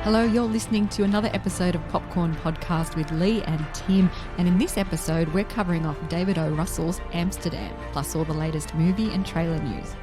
Hello, you're listening to another episode of Popcorn Podcast with Lee and Tim. And in this episode, we're covering off David O. Russell's Amsterdam, plus all the latest movie and trailer news.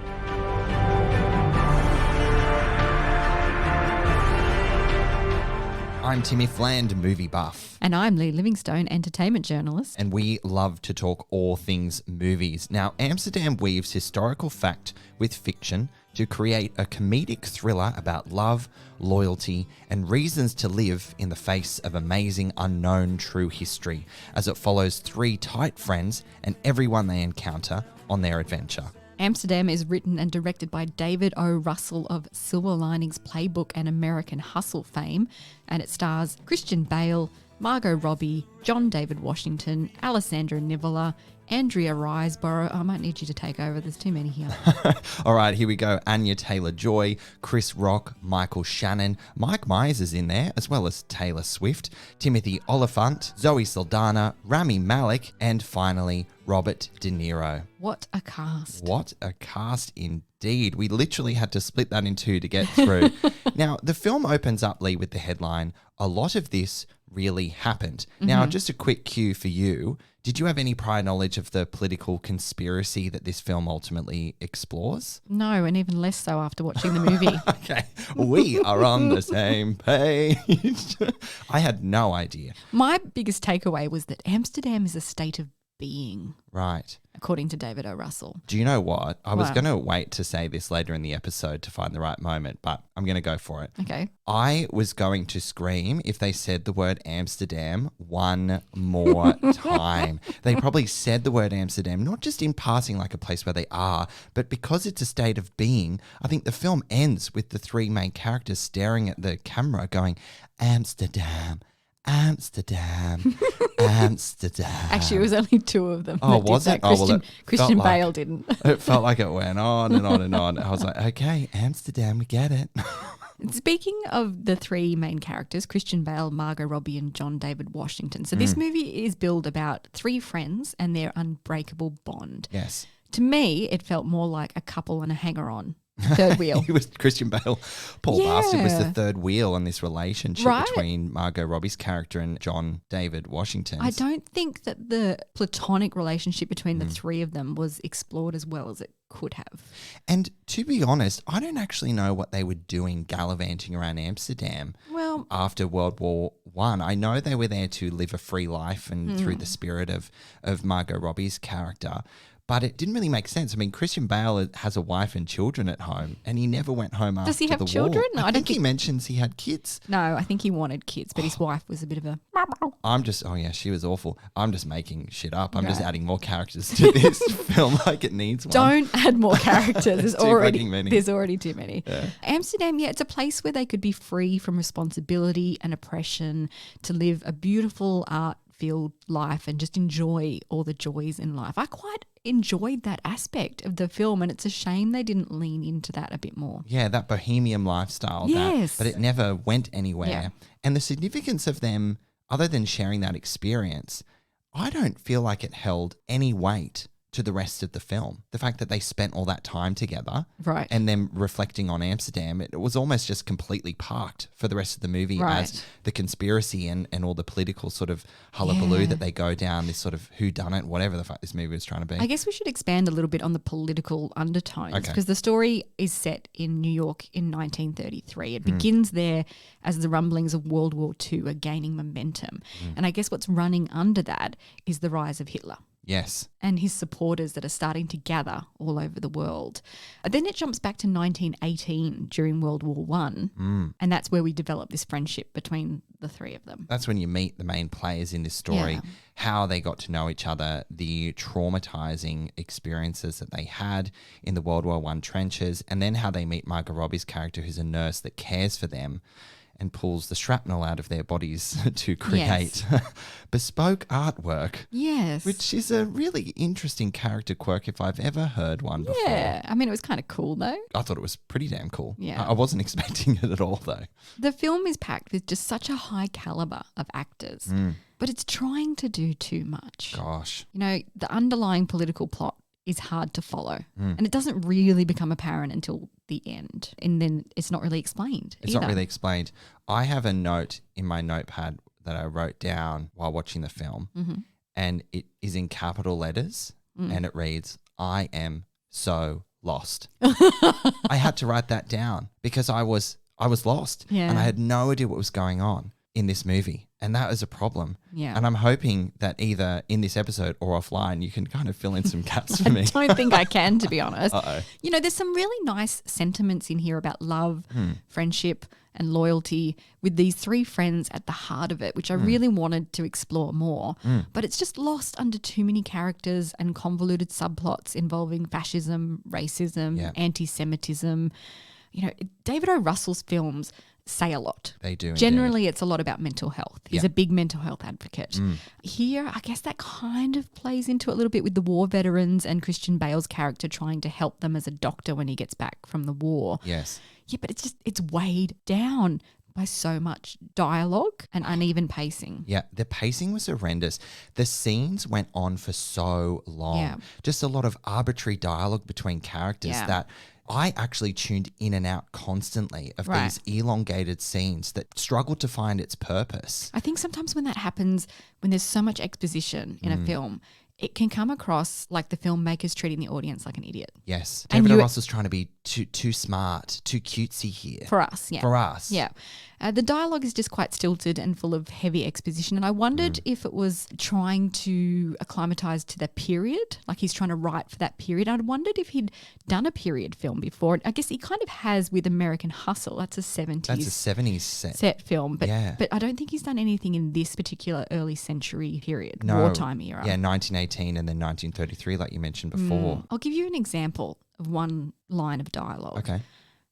I'm Timmy Fland, movie buff. And I'm Lee Livingstone, entertainment journalist. And we love to talk all things movies. Now, Amsterdam weaves historical fact with fiction to create a comedic thriller about love, loyalty, and reasons to live in the face of amazing, unknown true history, as it follows three tight friends and everyone they encounter on their adventure. Amsterdam is written and directed by David O. Russell of Silver Linings Playbook and American Hustle fame, and it stars Christian Bale, Margot Robbie, John David Washington, Alessandra Nivola, Andrea Riseborough. I might need you to take over. There's too many here. All right, here we go. Anya Taylor-Joy, Chris Rock, Michael Shannon, Mike Myers is in there, as well as Taylor Swift, Timothy Oliphant, Zoe Saldana, Rami Malek, and finally, Robert De Niro. What a cast. What a cast indeed. We literally had to split that in two to get through. Now, the film opens up, Lee, with the headline, "A lot of this really happened." Now, just a quick cue for you. Did you have any prior knowledge of the political conspiracy that this film ultimately explores? No, and even less so after watching the movie. Okay, we are on the same page. I had no idea. My biggest takeaway was that Amsterdam is a state of being. Right. According to David O. Russell. Do you know what? I was What? going to wait to say this later in the episode to find the right moment, but I'm going to go for it. Okay. I was going to scream if they said the word Amsterdam one more time. They probably said the word Amsterdam, not just in passing like a place where they are, but because it's a state of being. I think the film ends with the three main characters staring at the camera going, Amsterdam, Amsterdam, Amsterdam. Actually, it was only two of them. Oh, that was did it? that. Oh, well, Christian felt Bale like- didn't. It felt like it went on and on and on. I was like, okay, Amsterdam, we get it. Speaking of the three main characters, Christian Bale, Margot Robbie and John David Washington. So this movie is billed about three friends and their unbreakable bond. Yes. To me, it felt more like a couple and a hanger-on. Third wheel. He was Christian Bale. Paul Bastard was the Yeah. third wheel on this relationship Right. between Margot Robbie's character and John David Washington. I don't think that the platonic relationship between the three of them was explored as well as it could have. And to be honest, I don't actually know what they were doing gallivanting around Amsterdam Well, after World War One. I know they were there to live a free life and through the spirit of Margot Robbie's character. But it didn't really make sense. I mean, Christian Bale has a wife and children at home, and he never went home after Does he have the children? war. No, I I think don't he mentions he had kids. no, I think he wanted kids, but his wife was a bit of a... Oh yeah, she was awful. I'm just making shit up. I'm just Right. adding more characters to this film like it needs one. Don't add more characters. There's Too fucking many. There's already too many. Amsterdam, yeah, it's a place where they could be free from responsibility and oppression to live a beautiful art-filled life and just enjoy all the joys in life. I quite enjoyed that aspect of the film, and it's a shame they didn't lean into that a bit more. Yeah, that bohemian lifestyle. Yes. But it never went anywhere. Yeah. And the significance of them, other than sharing that experience, I don't feel like it held any weight to the rest of the film. The fact that they spent all that time together Right. and then reflecting on Amsterdam, it was almost just completely parked for the rest of the movie Right. as the conspiracy and all the political sort of hullabaloo Yeah. that they go down, this sort of whodunit, whatever the fuck this movie was trying to be. I guess we should expand a little bit on the political undertones Okay. because the story is set in New York in 1933. It begins there as the rumblings of World War II are gaining momentum. And I guess what's running under that is the rise of Hitler Yes. and his supporters that are starting to gather all over the world. Then it jumps back to 1918 during World War I, and that's where we develop this friendship between the three of them. That's when you meet the main players in this story, Yeah. how they got to know each other, the traumatizing experiences that they had in the World War I trenches, and then how they meet Margot Robbie's character, who's a nurse that cares for them and pulls the shrapnel out of their bodies to create bespoke artwork, Yes. which is a really interesting character quirk if I've ever heard one before. Yeah. I mean, it was kind of cool though. I thought it was pretty damn cool. Yeah. I wasn't expecting it at all, though. The film is packed with just such a high caliber of actors, but it's trying to do too much. Gosh. You know, the underlying political plot is hard to follow. And it doesn't really become apparent until the end. And then it's not really explained It's either. not really explained. I have a note in my notepad that I wrote down while watching the film, and it is in capital letters, and it reads, "I am so lost." I had to write that down because I was lost, Yeah. and I had no idea what was going on in this movie, and that is a problem. Yeah. And I'm hoping that either in this episode or offline, you can kind of fill in some gaps for me. I don't think I can, to be honest. Uh-oh. You know, there's some really nice sentiments in here about love, friendship, and loyalty with these three friends at the heart of it, which I really wanted to explore more. But it's just lost under too many characters and convoluted subplots involving fascism, racism, anti-Semitism. You know, David O. Russell's films say a lot. They do. Generally, it's a lot about mental health. He's Yeah. a big mental health advocate. Here, I guess that kind of plays into it a little bit with the war veterans and Christian Bale's character trying to help them as a doctor when he gets back from the war. Yes. Yeah, but it's weighed down by so much dialogue and uneven pacing. Yeah, the pacing was horrendous. The scenes went on for so long. Yeah. Just a lot of arbitrary dialogue between characters Yeah. that I actually tuned in and out constantly of Right. these elongated scenes that struggled to find its purpose. I think sometimes when that happens, when there's so much exposition in a film, it can come across like the filmmaker's treating the audience like an idiot. Yes. And David O. you- Russell's trying to be too smart, too cutesy here. For us, yeah. For us. Yeah. The dialogue is just quite stilted and full of heavy exposition. And I wondered if it was trying to acclimatise to the period, like he's trying to write for that period. I wondered if he'd done a period film before. I guess he kind of has with American Hustle. That's a 70s That's a 70s set. set film. But, Yeah. but I don't think he's done anything in this particular early century period, No. wartime era. Yeah, 1918 and then 1933 like you mentioned before. I'll give you an example of one line of dialogue. Okay.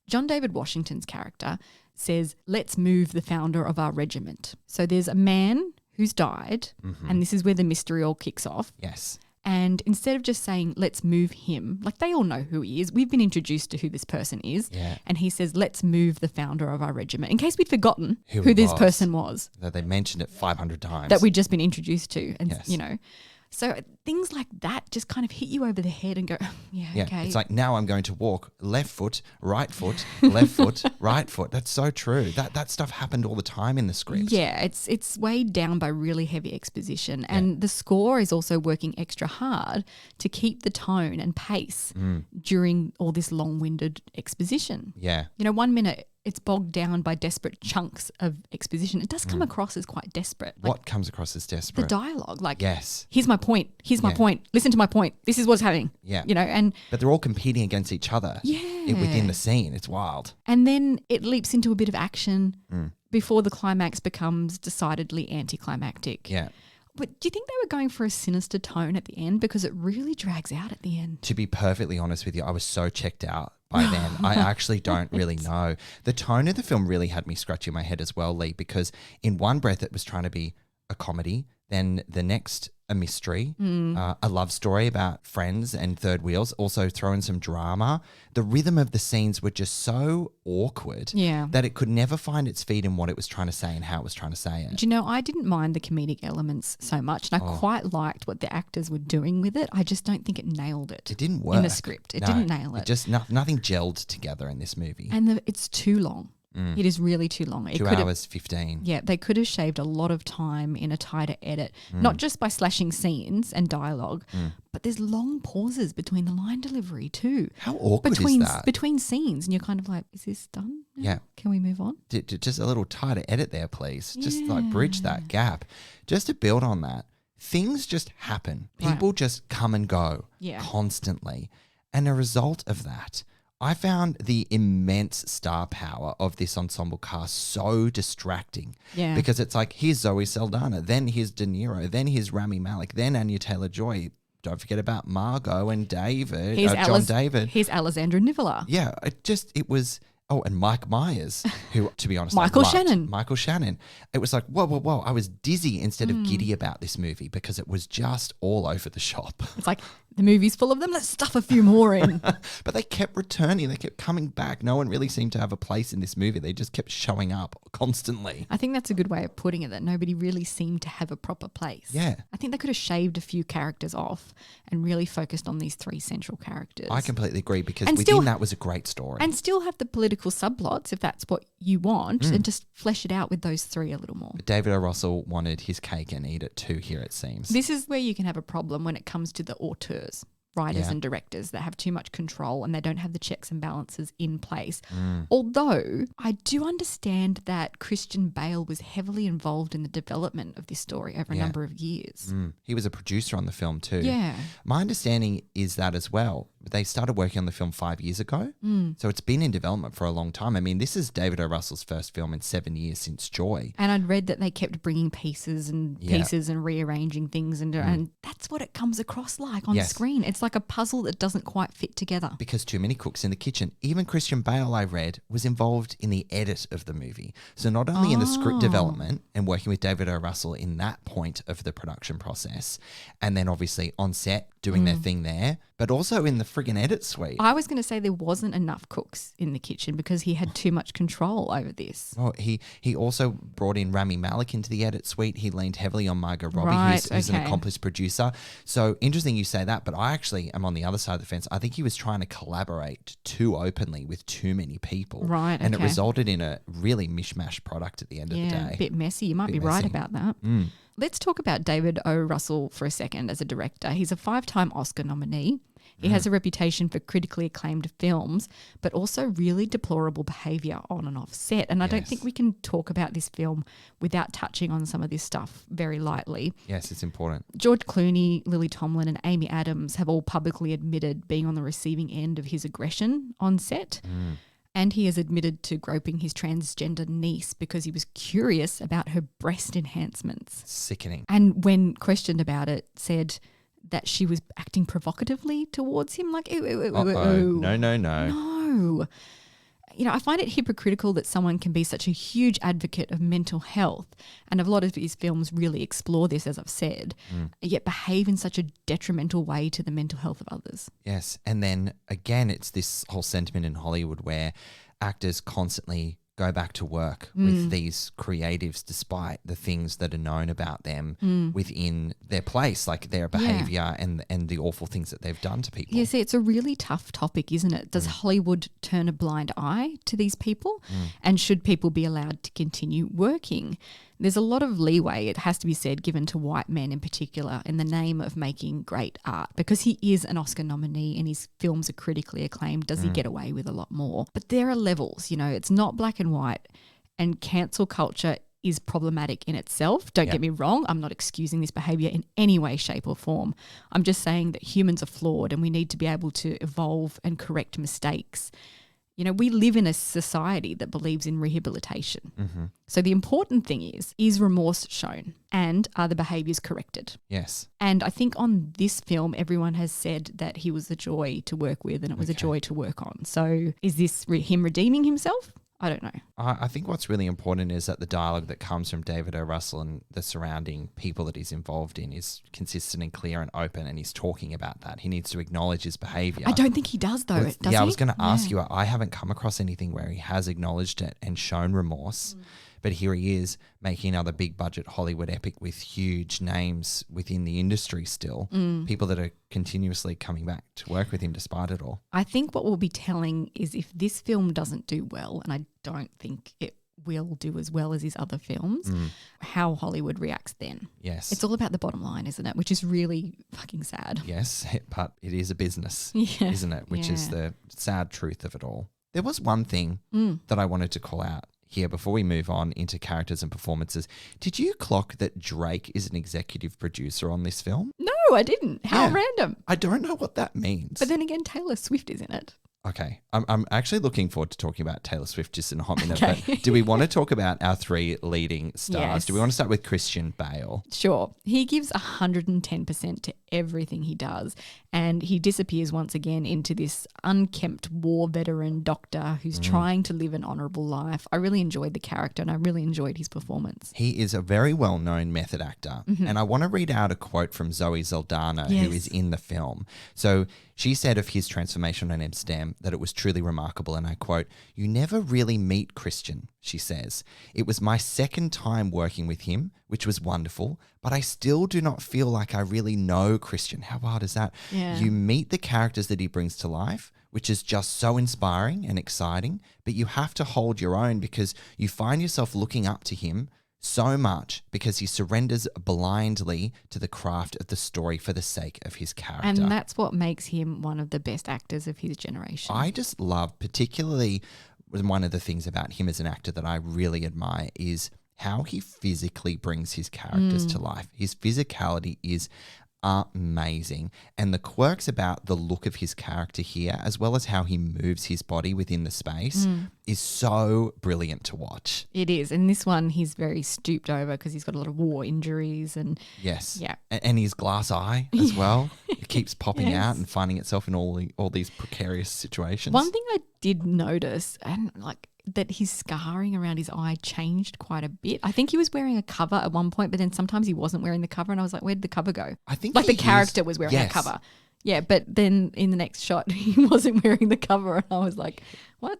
John David Washington's character says, "Let's move the founder of our regiment." So there's a man who's died, and this is where the mystery all kicks off. Yes. And instead of just saying, "Let's move him," like they all know who he is. We've been introduced to who this person is. Yeah. And he says, "Let's move the founder of our regiment," in case we'd forgotten Who who he this was. person was That they mentioned it 500 times. that we'd just been introduced to. And, Yes. you know, so things like that just kind of hit you over the head and go, yeah, Yeah, okay. it's like now I'm going to walk left foot, right foot, left foot, right foot. That's so true. That stuff happened all the time in the script. Yeah, it's weighed down by really heavy exposition. And the score is also working extra hard to keep the tone and pace during all this long-winded exposition. Yeah. You know, 1 minute it's bogged down by desperate chunks of exposition. It does come across as quite desperate. Like What comes across as the desperate? dialogue, like, Yes. here's my point, here's my Yeah. point, listen to my point, this is what's happening. Yeah. You know, and But they're all competing against each other. Within the scene. It's wild. And then it leaps into a bit of action before the climax becomes decidedly anticlimactic. Yeah. But do you think they were going for a sinister tone at the end? Because it really drags out at the end. To be perfectly honest with you, I was so checked out by then. I actually don't really know. The tone of the film really had me scratching my head as well, Lee, because in one breath it was trying to be a comedy, then the next a mystery, a love story about friends and third wheels, also throw in some drama. The rhythm of the scenes were just so awkward that it could never find its feet in what it was trying to say and how it was trying to say it. Do you know, I didn't mind the comedic elements so much, and I quite liked what the actors were doing with it. I just don't think it nailed it. It didn't work. In the script. It didn't nail it. Just nothing gelled together in this movie. And it's too long. It is really too long. 2 hours 15. Yeah, they could have shaved a lot of time in a tighter edit, not just by slashing scenes and dialogue, but there's long pauses between the line delivery too. How awkward between, is that? Between scenes, and you're kind of like, is this done? now? Yeah. Can we move on? Just a little tighter edit there, please. Just like bridge that gap. Just to build on that, things just happen. Right. People just come and go constantly. And a result of that, I found the immense star power of this ensemble cast so distracting. Yeah. Because it's like, here's Zoe Saldana, then here's De Niro, then here's Rami Malek, then Anya Taylor-Joy. Don't forget about Margot and David, John David. Here's Alexandra Nivola. Yeah, it was... Oh, and Mike Myers, who, to be honest, Michael I loved. Shannon. Michael Shannon. It was like, whoa. I was dizzy instead of giddy about this movie because it was just all over the shop. It's like, The movie's full of them. Let's stuff a few more in. But they kept returning. They kept coming back. No one really seemed to have a place in this movie. They just kept showing up constantly. I think that's a good way of putting it, that nobody really seemed to have a proper place. Yeah. I think they could have shaved a few characters off and really focused on these three central characters. I completely agree, because And within still- that was a great story. And still have the political subplots, if that's what you want, and just flesh it out with those three a little more. But David O. Russell wanted his cake and eat it too here, it seems. This is where you can have a problem when it comes to the auteurs, writers Yeah. and directors that have too much control and they don't have the checks and balances in place. Although I do understand that Christian Bale was heavily involved in the development of this story over a Yeah. number of years. He was a producer on the film too. Yeah. My understanding is that as well. They started working on the film 5 years ago. So it's been in development for a long time. I mean, this is David O. Russell's first film in 7 years since Joy. And I'd read that they kept bringing pieces and rearranging things, and that's what it comes across like on Yes. screen. It's like a puzzle that doesn't quite fit together. Because too many cooks in the kitchen. Even Christian Bale, I read, was involved in the edit of the movie. So not only in the script development and working with David O. Russell in that point of the production process, and then obviously on set doing their thing there, but also in the friggin' edit suite. I was going to say there wasn't enough cooks in the kitchen because he had too much control over this. Oh, he also brought in Rami Malek into the edit suite. He leaned heavily on Margot Robbie, Right, who's an okay. accomplished producer. So interesting you say that, but I actually am on the other side of the fence. I think he was trying to collaborate too openly with too many people. Right, And it okay. resulted in a really mishmash product at the end of the Yeah, day. a bit messy. You might be Bit right messy. about that. Let's talk about David O. Russell for a second as a director. He's a 5-time Oscar nominee. He has a reputation for critically acclaimed films, but also really deplorable behaviour on and off set. And I don't Yes. think we can talk about this film without touching on some of this stuff very lightly. Yes, it's important. George Clooney, Lily Tomlin and Amy Adams have all publicly admitted being on the receiving end of his aggression on set. And he has admitted to groping his transgender niece because he was curious about her breast enhancements. Sickening. And when questioned about it, said that she was acting provocatively towards him. Like, ew, ew, ew, ew, Uh-oh. ew. No. No. You know, I find it hypocritical that someone can be such a huge advocate of mental health, and a lot of his films really explore this, as I've said, yet behave in such a detrimental way to the mental health of others. Yes. And then again, it's this whole sentiment in Hollywood where actors constantly go back to work with these creatives despite the things that are known about them within their place, like their behavior and the awful things that they've done to people. Yeah, see, it's a really tough topic, isn't it? Does Hollywood turn a blind eye to these people? And should people be allowed to continue working? There's a lot of leeway, it has to be said, given to white men in particular in the name of making great art. Because he is an Oscar nominee and his films are critically acclaimed, does he get away with a lot more? But there are levels, you know, it's not black and white, and cancel culture is problematic in itself. Don't get me wrong, I'm not excusing this behaviour in any way, shape or form. I'm just saying that humans are flawed and we need to be able to evolve and correct mistakes. You know, we live in a society that believes in rehabilitation. So the important thing is remorse shown and are the behaviours corrected? Yes. And I think on this film, everyone has said that he was a joy to work with and it was a joy to work on. So is this him redeeming himself? I don't know. I think what's really important is that the dialogue that comes from David O. Russell and the surrounding people that he's involved in is consistent and clear and open, and he's talking about that. He needs to acknowledge his behaviour. I don't think he does though, does he? I was going to ask you, I haven't come across anything where he has acknowledged it and shown remorse. But here he is making another big budget Hollywood epic with huge names within the industry still. People that are continuously coming back to work with him despite it all. I think what we'll be telling is if this film doesn't do well, and I don't think it will do as well as his other films, how Hollywood reacts then. Yes. It's all about the bottom line, isn't it? Which is really fucking sad. Yes, but it is a business, Yeah. isn't it? Which is Yeah. the sad truth of it all. There was one thing that I wanted to call out here before we move on into characters and performances. Did you clock that Drake is an executive producer on this film? No, I didn't. How Yeah. random. I don't know what that means. But then again, Taylor Swift is in it. Okay. I'm actually looking forward to talking about Taylor Swift just in a hot minute. Okay. But do we want to talk about our 3 leading stars? Yes. Do we want to start with Christian Bale? Sure. He gives 110% to everything he does, and he disappears once again into this unkempt war veteran doctor who's trying to live an honourable life. I really enjoyed the character and I really enjoyed his performance. He is a very well-known method actor. And I want to read out a quote from Zoe Saldana, who is in the film. So she said of his transformation in Amsterdam that it was truly remarkable, and I quote, "You never really meet Christian," she says. "It was my second time working with him, which was wonderful, but I still do not feel like I really know Christian." How wild is that? Yeah. You meet the characters that he brings to life, which is just so inspiring and exciting, but you have to hold your own because you find yourself looking up to him so much because he surrenders blindly to the craft of the story for the sake of his character. And that's what makes him one of the best actors of his generation. I just love, particularly one of the things about him as an actor that I really admire is how he physically brings his characters to life. His physicality is amazing. And the quirks about the look of his character here, as well as how he moves his body within the space, is so brilliant to watch. It is. In this one, he's very stooped over because he's got a lot of war injuries and Yes. yeah. And his glass eye as well. It keeps popping Yes. out and finding itself in all these precarious situations. One thing I did notice, and like that his scarring around his eye changed quite a bit. I think he was wearing a cover at one point, but then sometimes he wasn't wearing the cover, and I was like, where did the cover go? I think like the he character used- was wearing yes. a cover. Yeah, but then in the next shot, he wasn't wearing the cover, and I was like, what?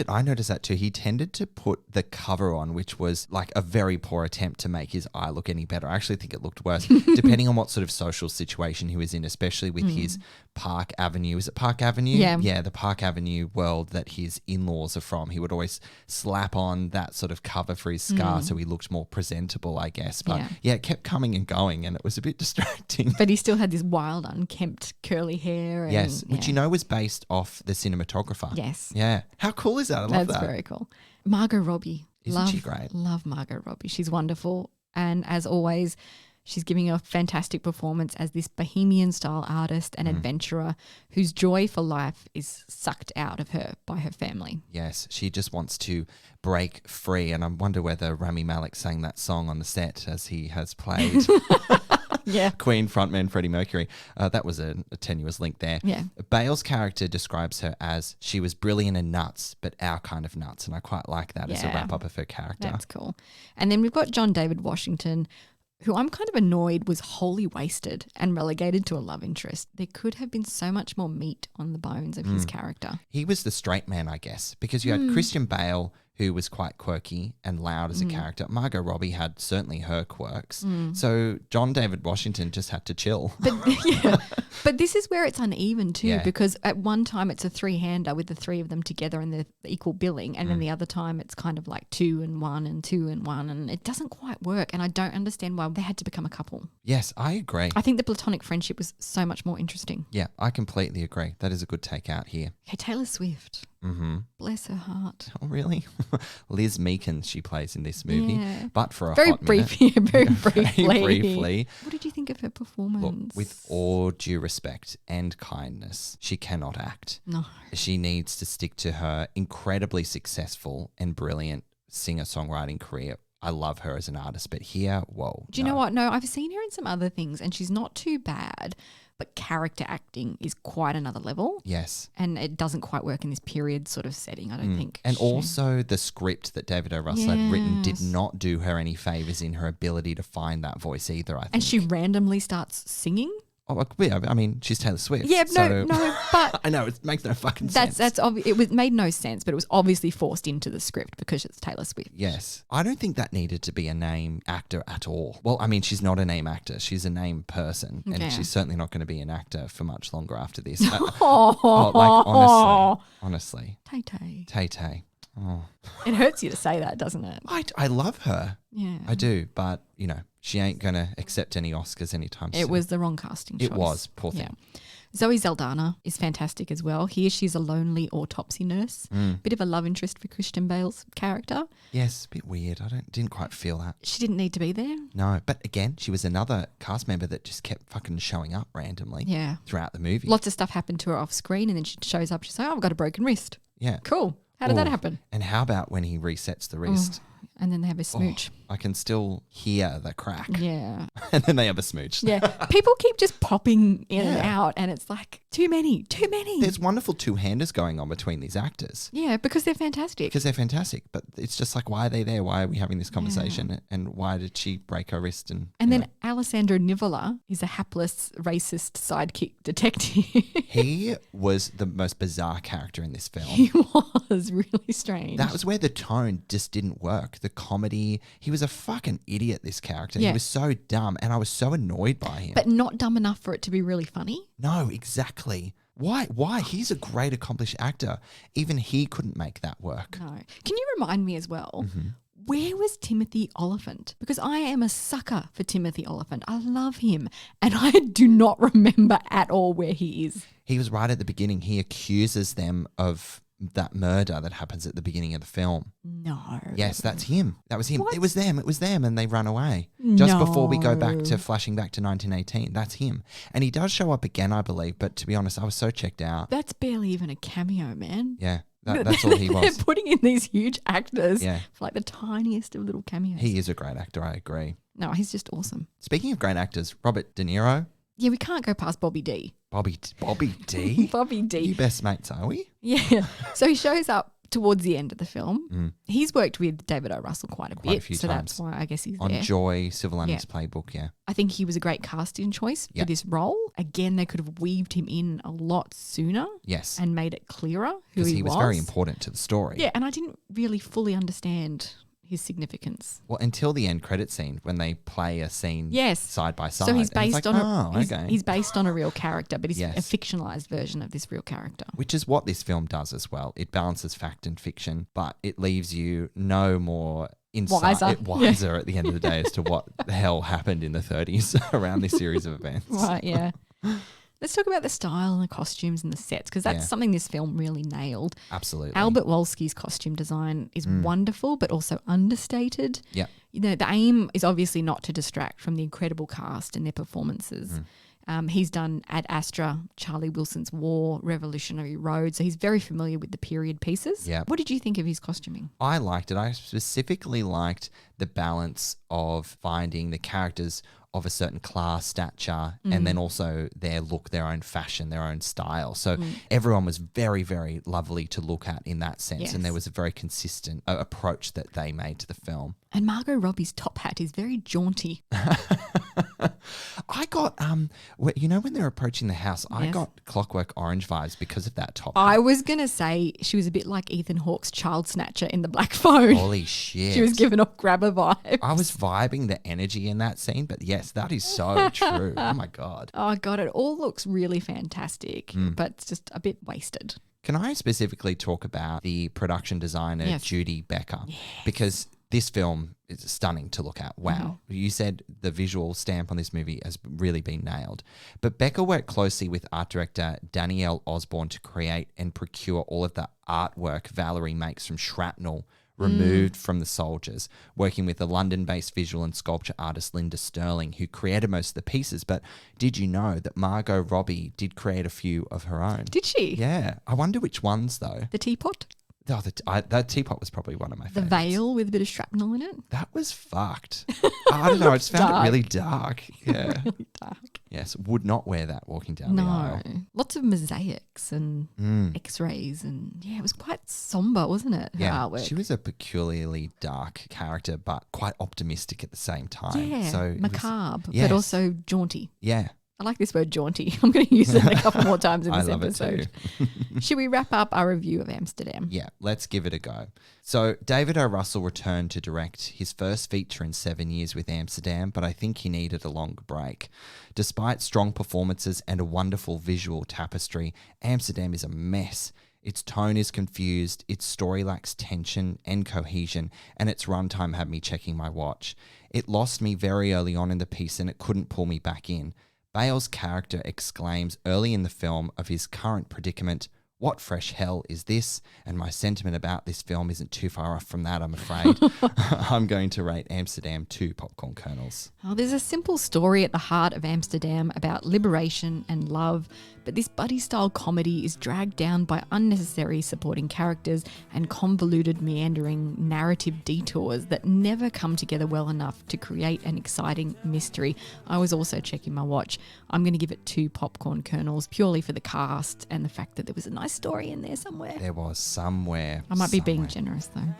I noticed that too. He tended to put the cover on, which was like a very poor attempt to make his eye look any better. I actually think it looked worse, depending on what sort of social situation he was in, especially with his Park Avenue. Is it Park Avenue? Yeah. Yeah, the Park Avenue world that his in-laws are from. He would always slap on that sort of cover for his scar so he looked more presentable, I guess. But yeah, it kept coming and going and it was a bit distracting. But he still had this wild, unkempt, curly hair. And, Yes, which yeah. was based off the cinematographer. Yes. Yeah. How cool is that? I love That's that. very cool. Margot Robbie. Isn't she great? Love Margot Robbie. She's wonderful. And as always, she's giving a fantastic performance as this bohemian style artist and adventurer whose joy for life is sucked out of her by her family. Yes, she just wants to break free. And I wonder whether Rami Malek sang that song on the set as he has played Yeah. Queen frontman Freddie Mercury. That was a tenuous link there. Yeah. Bale's character describes her as she was brilliant and nuts, but our kind of nuts. And I quite like that as a Yeah. wrap up of her character. That's cool. And then we've got John David Washington, who I'm kind of annoyed was wholly wasted and relegated to a love interest. There could have been so much more meat on the bones of his character. He was the straight man, I guess, because you had Christian Bale, who was quite quirky and loud as a character. Margot Robbie had certainly her quirks. So John David Washington just had to chill. But yeah, but this is where it's uneven too, Yeah. because at one time it's a three-hander with the three of them together and the equal billing, and then the other time it's kind of like 2 and 1 and 2 and 1, and it doesn't quite work. And I don't understand why they had to become a couple. Yes, I agree. I think the platonic friendship was so much more interesting. Yeah, I completely agree. That is a good take out here. Okay, Taylor Swift. Mm-hmm. Bless her heart. Oh, really? Liz Meekins she plays in this movie, Yeah. but for a Very hot brief, minute. yeah, very briefly. Very briefly. What did you think of her performance? Look, with all due respect and kindness, she cannot act. No. She needs to stick to her incredibly successful and brilliant singer-songwriting career. I love her as an artist, but here, whoa. Do you know what? No, I've seen her in some other things and she's not too bad, but character acting is quite another level. Yes. And it doesn't quite work in this period sort of setting, I don't think. And also the script that David O. Russell had written did Yes. not do her any favours in her ability to find that voice either, I think. And she randomly starts singing. Oh, yeah, I mean, she's Taylor Swift. Yeah, so no, but I know, it makes no fucking sense. that's obvious. It made no sense, but it was obviously forced into the script because it's Taylor Swift. Yes. I don't think that needed to be a name actor at all. Well, I mean, she's not a name actor. She's a name person. Okay. And she's certainly not going to be an actor for much longer after this. Oh, Honestly. Tay-Tay. Tay-Tay. Oh. It hurts you to say that, doesn't it? I love her. Yeah. I do. But, she ain't going to accept any Oscars anytime soon. It was the wrong casting choice. It was. Poor thing. Yeah. Zoe Saldana is fantastic as well. Here she's a lonely autopsy nurse. Bit of a love interest for Christian Bale's character. Yes, a bit weird. Didn't quite feel that. She didn't need to be there. No, but again, she was another cast member that just kept fucking showing up randomly throughout the movie. Lots of stuff happened to her off screen and then she shows up. She's like, I've got a broken wrist. Yeah. Cool. How did that happen? And how about when he resets the wrist? And then they have a smooch. I can still hear the crack. Yeah. And then they have a smooch. Yeah. People keep just popping in and out and it's like, too many. There's wonderful two-handers going on between these actors. Yeah, because they're fantastic. But it's just like, why are they there? Why are we having this conversation? And why did she break her wrist? And then Alessandro Nivola is a hapless, racist sidekick detective. He was the most bizarre character in this film. He was really strange. That was where the tone just didn't work. The comedy, he was a fucking idiot, this character. Yeah. He was so dumb and I was so annoyed by him. But not dumb enough for it to be really funny. No, exactly. Why? He's a great accomplished actor. Even he couldn't make that work. No. Can you remind me as well, where was Timothy Olyphant? Because I am a sucker for Timothy Olyphant. I love him. And I do not remember at all where he is. He was right at the beginning. He accuses them of that murder that happens at the beginning of the film. No. Yes, that's him. That was him. What? It was them and they run away. Just before we go back to flashing back to 1918. That's him. And he does show up again, I believe, but to be honest, I was so checked out. That's barely even a cameo, man. Yeah, that's all he was. They're putting in these huge actors Yeah. for like the tiniest of little cameos. He is a great actor, I agree. No, he's just awesome. Speaking of great actors, Robert De Niro. Yeah, we can't go past Bobby D. Bobby D? Bobby D. You best mates, are we? Yeah. So he shows up towards the end of the film. He's worked with David O. Russell quite a bit. Few so times. that's why I guess he's On there. Joy, Silver Linings Playbook, yeah. I think he was a great casting choice for this role. Again, they could have weaved him in a lot sooner. Yes. And made it clearer who Because he he was very important to the story. Yeah, and I didn't really fully understand his significance. Well, until the end credit scene when they play a scene side by side. So he's And it's based like, on okay. he's based on a real character, but he's Yes. a fictionalized version of this real character. Which is what this film does as well. It balances fact and fiction, but it leaves you no more wiser at the end of the day as to what the hell happened in the 30s around this series of events. Right, yeah. Let's talk about the style and the costumes and the sets because that's something this film really nailed. Absolutely. Albert Wolski's costume design is wonderful but also understated. Yeah. You know, the aim is obviously not to distract from the incredible cast and their performances. He's done Ad Astra, Charlie Wilson's War, Revolutionary Road, so he's very familiar with the period pieces. Yeah. What did you think of his costuming? I liked it. I specifically liked the balance of finding the characters of a certain class, stature, and then also their look, their own fashion, their own style. So everyone was very, very lovely to look at in that sense. Yes. And there was a very consistent approach that they made to the film. And Margot Robbie's top hat is very jaunty. I got, you know, when they're approaching the house, I got Clockwork Orange vibes because of that top hat. I was going to say she was a bit like Ethan Hawke's child snatcher in The Black Phone. Holy shit. She was giving off grabber vibes. I was vibing the energy in that scene, but yes, that is so true. Oh my God. Oh God, it all looks really fantastic, but it's just a bit wasted. Can I specifically talk about the production designer, Judy Becker? Because this film is stunning to look at. Wow. You said the visual stamp on this movie has really been nailed. But Becker worked closely with art director Danielle Osborne to create and procure all of the artwork Valerie makes from shrapnel removed from the soldiers, working with the London-based visual and sculpture artist Linda Sterling, who created most of the pieces. But did you know that Margot Robbie did create a few of her own? Did she? Yeah. I wonder which ones, though. The teapot? Oh, that teapot was probably one of my The favorites. veil with a bit of shrapnel in it? That was fucked. I don't know. I just found it really dark. Yeah. Really dark. Yes. Would not wear that walking down the aisle. Lots of mosaics and x-rays and it was quite somber, wasn't it? Her artwork. She was a peculiarly dark character, but quite optimistic at the same time. Yeah, so macabre, yes. but also jaunty. Yeah. I like this word jaunty. I'm going to use it a couple more times in this I love episode. it too. Should we wrap up our review of Amsterdam? Yeah, let's give it a go. So David O. Russell returned to direct his first feature in 7 years with Amsterdam, but I think he needed a longer break. Despite strong performances and a wonderful visual tapestry, Amsterdam is a mess. Its tone is confused, its story lacks tension and cohesion, and its runtime had me checking my watch. It lost me very early on in the piece and it couldn't pull me back in. Bale's character exclaims early in the film of his current predicament, "What fresh hell is this?" And my sentiment about this film isn't too far off from that, I'm afraid. I'm going to rate Amsterdam 2 popcorn kernels. Oh, there's a simple story at the heart of Amsterdam about liberation and love, but this buddy-style comedy is dragged down by unnecessary supporting characters and convoluted, meandering narrative detours that never come together well enough to create an exciting mystery. I was also checking my watch. I'm going to give it 2 popcorn kernels purely for the cast and the fact that there was a nice story in there somewhere. There was somewhere. I might be being generous though.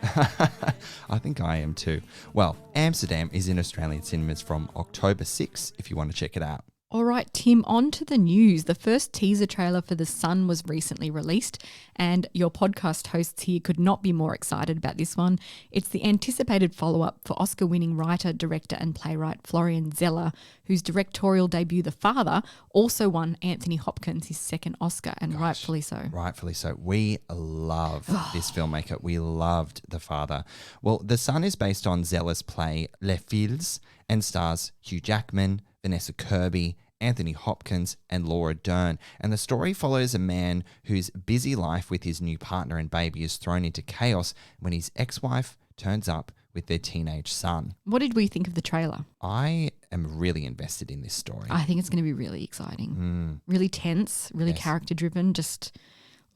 I think I am too. Well, Amsterdam is in Australian cinemas from October 6 if you want to check it out. All right, Tim, on to the news. The first teaser trailer for The Sun was recently released, and your podcast hosts here could not be more excited about this one. It's the anticipated follow-up for Oscar-winning writer, director and playwright Florian Zeller, whose directorial debut, The Father, also won Anthony Hopkins his second Oscar, and rightfully so. Rightfully so. We love this filmmaker. We loved The Father. Well, The Sun is based on Zeller's play Les Fils and stars Hugh Jackman, Vanessa Kirby, Anthony Hopkins and Laura Dern. And the story follows a man whose busy life with his new partner and baby is thrown into chaos when his ex-wife turns up with their teenage son. What did we think of the trailer? I am really invested in this story. I think it's going to be really exciting. Really tense, really character-driven, just...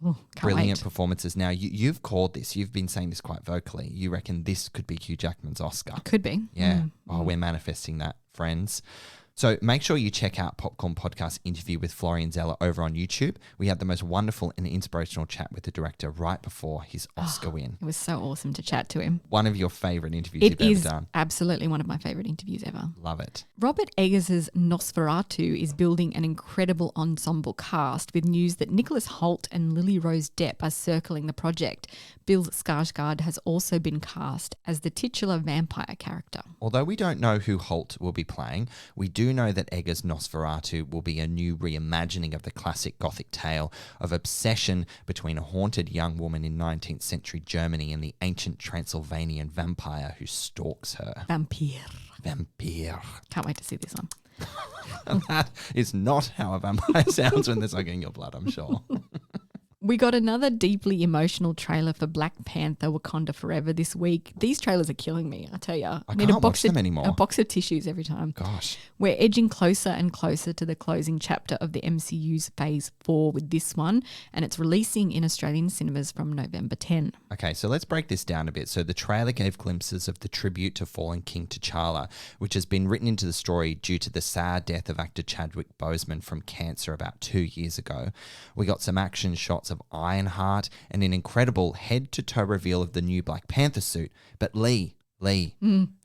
Oh, brilliant performances. Now, you've called this. You've been saying this quite vocally. You reckon this could be Hugh Jackman's Oscar? Could be. Yeah. Oh, we're manifesting that, friends. So make sure you check out Popcorn Podcast interview with Florian Zeller over on YouTube. We had the most wonderful and inspirational chat with the director right before his Oscar win. It was so awesome to chat to him. One of your favourite interviews you've ever done. It is absolutely one of my favourite interviews ever. Love it. Robert Eggers' Nosferatu is building an incredible ensemble cast with news that Nicholas Hoult and Lily Rose Depp are circling the project. Bill Skarsgård has also been cast as the titular vampire character. Although we don't know who Hoult will be playing, we do know that Eggers' Nosferatu will be a new reimagining of the classic Gothic tale of obsession between a haunted young woman in 19th century Germany and the ancient Transylvanian vampire who stalks her. Vampire. Can't wait to see this one. That is not how a vampire sounds when they're sucking your blood, I'm sure. We got another deeply emotional trailer for Black Panther Wakanda Forever this week. These trailers are killing me, I tell you. I can't watch them anymore. A box of tissues every time. Gosh. We're edging closer and closer to the closing chapter of the MCU's Phase 4 with this one, and it's releasing in Australian cinemas from November 10. Okay, so let's break this down a bit. So the trailer gave glimpses of the tribute to fallen King T'Challa, which has been written into the story due to the sad death of actor Chadwick Boseman from cancer about 2 years ago. We got some action shots of Ironheart and an incredible head-to-toe reveal of the new Black Panther suit. But Lee,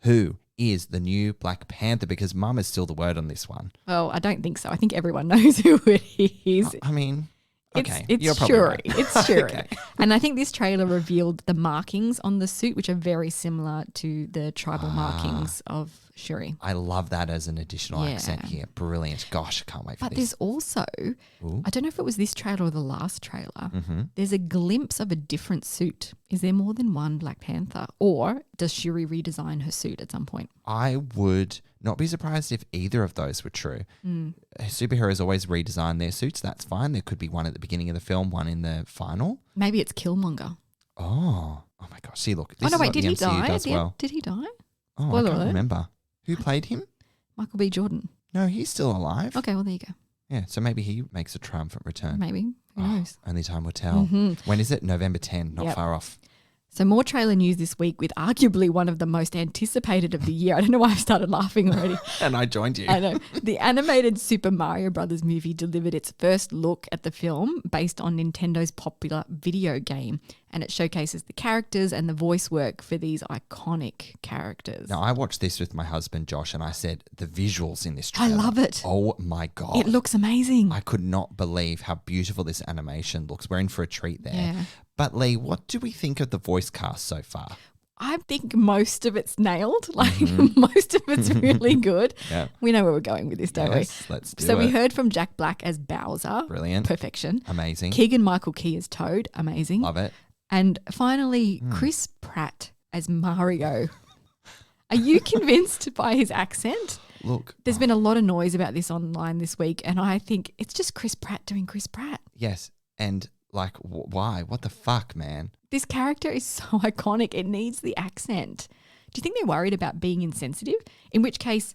who is the new Black Panther? Because Mum is still the word on this one. Well, I don't think so. I think everyone knows who it is. I mean... Okay, it's you're probably Shuri. right. It's Shuri. Okay. And I think this trailer revealed the markings on the suit, which are very similar to the tribal markings of Shuri. I love that as an additional accent here. Brilliant. Gosh, I can't wait for But this. there's also, I don't know if it was this trailer or the last trailer, there's a glimpse of a different suit. Is there more than one Black Panther? Or does Shuri redesign her suit at some point? I would not be surprised if either of those were true. Superheroes always redesign their suits. That's fine. There could be one at the beginning of the film, one in the final. Maybe it's Killmonger. Oh my gosh. See, look. This Oh, no, is wait, what did the he MCU die? does well. Did he die? Oh, Spoiler I can't alert. remember. Who played him? Michael B. Jordan. No, he's still alive. Okay, well, there you go. Yeah, so maybe he makes a triumphant return. Maybe. Who knows? Only time will tell. When is it? November 10, not far off. So more trailer news this week with arguably one of the most anticipated of the year. I don't know why I've started laughing already. And I joined you. I know. The animated Super Mario Brothers movie delivered its first look at the film based on Nintendo's popular video game. And it showcases the characters and the voice work for these iconic characters. Now, I watched this with my husband, Josh, and I said, the visuals in this trailer. I love it. Oh, my God. It looks amazing. I could not believe how beautiful this animation looks. We're in for a treat there. Yeah. But, Lee, what do we think of the voice cast so far? I think most of it's nailed. Like most of it's really good. Yeah. We know where we're going with this, don't Yes, let's do So it. we heard from Jack Black as Bowser. Brilliant. Perfection. Amazing. Keegan-Michael Key as Toad. Amazing. Love it. And finally, Chris Pratt as Mario. Are you convinced by his accent? look. There's been a lot of noise about this online this week, and I think it's just Chris Pratt doing Chris Pratt. Yes. And like, why? What the fuck, man? This character is so iconic. It needs the accent. Do you think they're worried about being insensitive? In which case...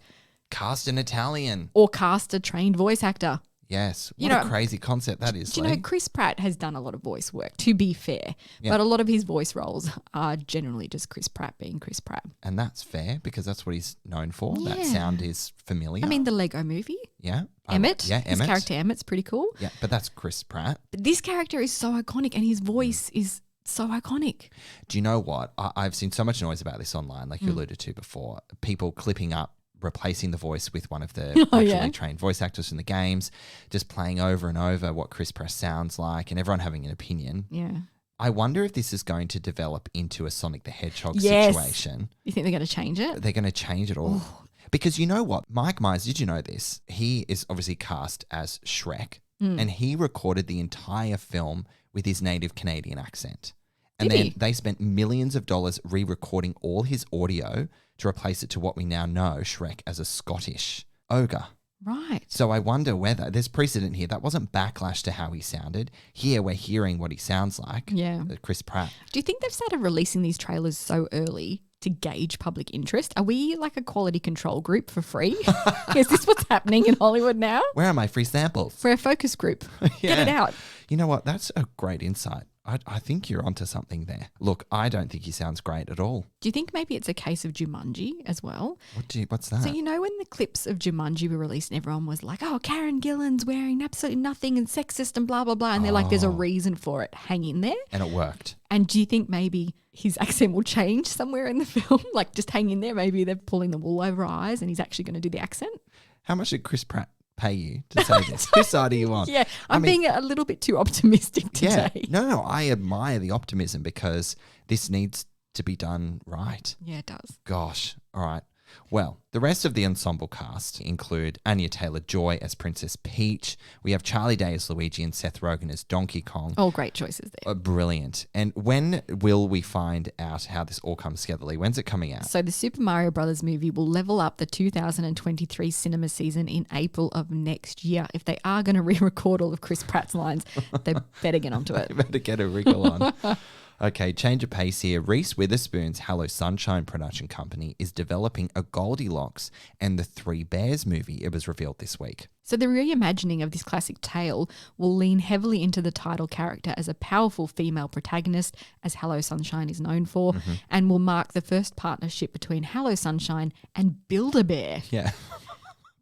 Cast an Italian. Or cast a trained voice actor. Yes. What a crazy concept that is. Do you know, Chris Pratt has done a lot of voice work, to be fair. Yep. But a lot of his voice roles are generally just Chris Pratt being Chris Pratt. And that's fair because that's what he's known for. Yeah. That sound is familiar. I mean, the Lego movie. Yeah. Emmett. His character Emmett's pretty cool. Yeah, but that's Chris Pratt. But this character is so iconic and his voice is so iconic. Do you know what? I've seen so much noise about this online, like you alluded to before. People clipping up, replacing the voice with one of the actually trained voice actors from the games, just playing over and over what Chris Pratt sounds like and everyone having an opinion. Yeah. I wonder if this is going to develop into a Sonic the Hedgehog situation. You think they're going to change it? They're going to change it all. Ooh. Because you know what? Mike Myers, did you know this? He is obviously cast as Shrek and he recorded the entire film with his native Canadian accent. And then they spent millions of dollars re-recording all his audio to replace it to what we now know Shrek as a Scottish ogre. Right. So I wonder whether there's precedent here. That wasn't backlash to how he sounded. Here we're hearing what he sounds like. Yeah. Chris Pratt. Do you think they've started releasing these trailers so early to gauge public interest? Are we like a quality control group for free? Is this what's happening in Hollywood now? Where are my free samples? We're a focus group. Get it out. You know what? That's a great insight. I think you're onto something there. Look, I don't think he sounds great at all. Do you think maybe it's a case of Jumanji as well? What's that? So you know when the clips of Jumanji were released and everyone was like, oh, Karen Gillan's wearing absolutely nothing and sexist and blah, blah, blah. And they're like, there's a reason for it. Hang in there. And it worked. And do you think maybe his accent will change somewhere in the film? Like just hang in there. Maybe they're pulling the wool over our eyes and he's actually going to do the accent. How much did Chris Pratt pay you to say this? Whose side are you on? Yeah, I'm being a little bit too optimistic today. Yeah. No, I admire the optimism because this needs to be done right. Yeah, it does. Gosh. All right. Well, the rest of the ensemble cast include Anya Taylor-Joy as Princess Peach. We have Charlie Day as Luigi and Seth Rogen as Donkey Kong. All great choices there. Brilliant. And when will we find out how this all comes together, Lee? When's it coming out? So the Super Mario Brothers movie will level up the 2023 cinema season in April of next year. If they are going to re-record all of Chris Pratt's lines, they better get onto it. They better get a wriggle on. Okay, change of pace here. Reese Witherspoon's Hello Sunshine production company is developing a Goldilocks and the Three Bears movie. It was revealed this week. So the reimagining of this classic tale will lean heavily into the title character as a powerful female protagonist, as Hello Sunshine is known for, and will mark the first partnership between Hello Sunshine and Build-A-Bear. Yeah.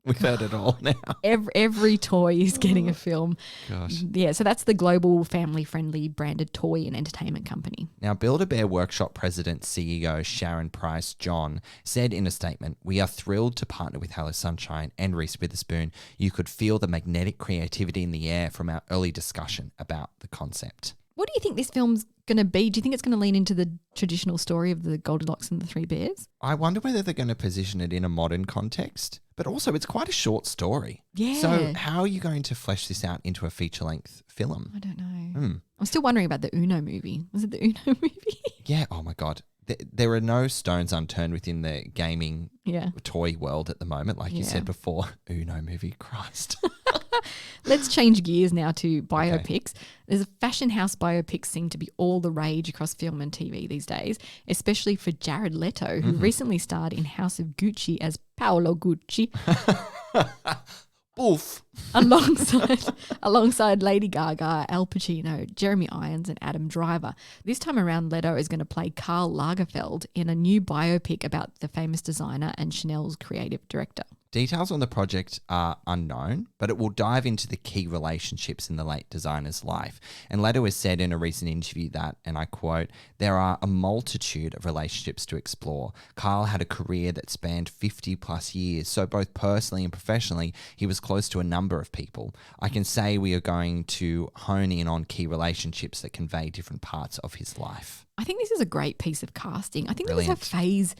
We've heard it all now. Every toy is getting a film. Gosh. Yeah, so that's the global family-friendly branded toy and entertainment company. Now, Build-A-Bear Workshop President CEO Sharon Price John said in a statement, "We are thrilled to partner with Hello Sunshine and Reese Witherspoon. You could feel the magnetic creativity in the air from our early discussion about the concept." What do you think this film's going to be? Do you think it's going to lean into the traditional story of the Goldilocks and the Three Bears? I wonder whether they're going to position it in a modern context. But also, it's quite a short story. Yeah. So how are you going to flesh this out into a feature-length film? I don't know. I'm still wondering about the Uno movie. Was it the Uno movie? Yeah. Oh, my God. There are no stones unturned within the gaming toy world at the moment. Like you said before, Uno movie, Christ. Let's change gears now to biopics. Okay. There's a fashion house biopics seem to be all the rage across film and TV these days, especially for Jared Leto, who recently starred in House of Gucci as Paolo Gucci. Oof. alongside Lady Gaga, Al Pacino, Jeremy Irons and Adam Driver. This time around, Leto is going to play Karl Lagerfeld in a new biopic about the famous designer and Chanel's creative director. Details on the project are unknown, but it will dive into the key relationships in the late designer's life. And Leto has said in a recent interview that, and I quote, "There are a multitude of relationships to explore. Karl had a career that spanned 50 plus years, so both personally and professionally, he was close to a number of people. I can say we are going to hone in on key relationships that convey different parts of his life." I think this is a great piece of casting. I think there was a phase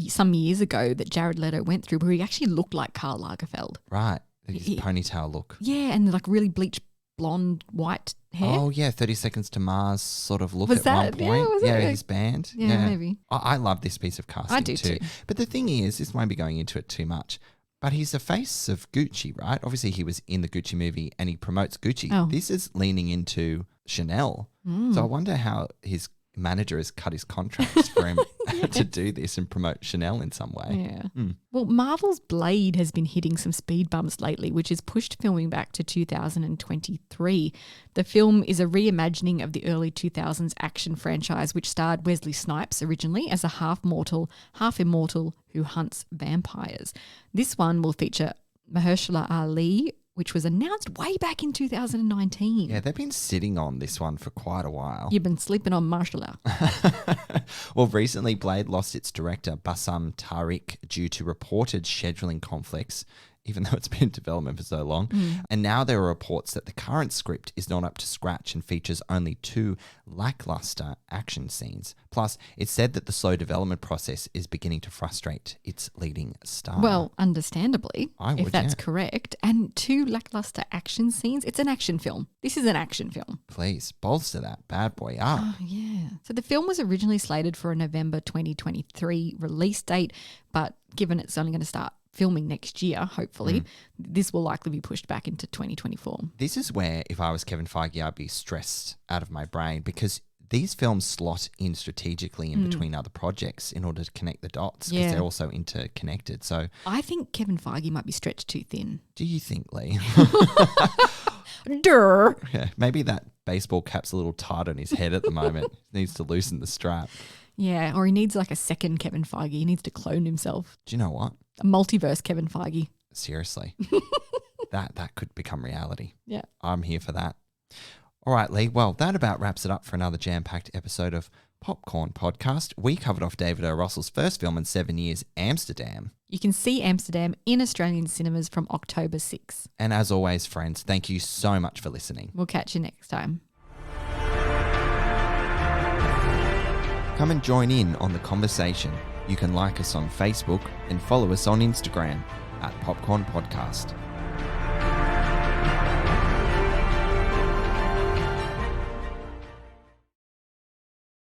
some years ago that Jared Leto went through where he actually looked like Karl Lagerfeld. Right. His ponytail look. Yeah, and like really bleached blonde white hair. Oh, yeah, 30 Seconds to Mars sort of look was at one point. Yeah, his band. Yeah, maybe. I love this piece of casting I do too. But the thing is, this might be going into it too much. But he's the face of Gucci, right? Obviously, he was in the Gucci movie and he promotes Gucci. Oh. This is leaning into Chanel. So I wonder how his manager has cut his contracts for him to do this and promote Chanel in some way. Yeah. Well, Marvel's Blade has been hitting some speed bumps lately, which has pushed filming back to 2023. The film is a reimagining of the early 2000s action franchise, which starred Wesley Snipes originally as a half-mortal, half-immortal who hunts vampires. This one will feature Mahershala Ali, which was announced way back in 2019. Yeah, they've been sitting on this one for quite a while. You've been sleeping on Mahershala. Well, recently Blade lost its director, Bassam Tariq, due to reported scheduling conflicts, even though it's been in development for so long. And now there are reports that the current script is not up to scratch and features only 2 lackluster action scenes. Plus, it's said that the slow development process is beginning to frustrate its leading star. Well, understandably, if that's yeah. correct. And 2 lackluster action scenes. It's an action film. This is an action film. Please, bolster that bad boy up. Oh, yeah. So the film was originally slated for a November 2023 release date, but given it's only going to start filming next year, hopefully, this will likely be pushed back into 2024. This is where, if I was Kevin Feige, I'd be stressed out of my brain because these films slot in strategically in between other projects in order to connect the dots because they're also interconnected. So I think Kevin Feige might be stretched too thin. do you think, Lee? Durr. Yeah, maybe that baseball cap's a little tight on his head at the moment. He needs to loosen the strap. Yeah, or he needs like a second Kevin Feige. He needs to clone himself. Do you know what? A multiverse Kevin Feige. Seriously. that could become reality. Yeah. I'm here for that. All right, Lee. Well, that about wraps it up for another jam-packed episode of Popcorn Podcast. We covered off David O. Russell's first film in 7 years, Amsterdam. You can see Amsterdam in Australian cinemas from October 6. And as always, friends, thank you so much for listening. We'll catch you next time. Come and join in on the conversation. You can like us on Facebook and follow us on Instagram at Popcorn Podcast.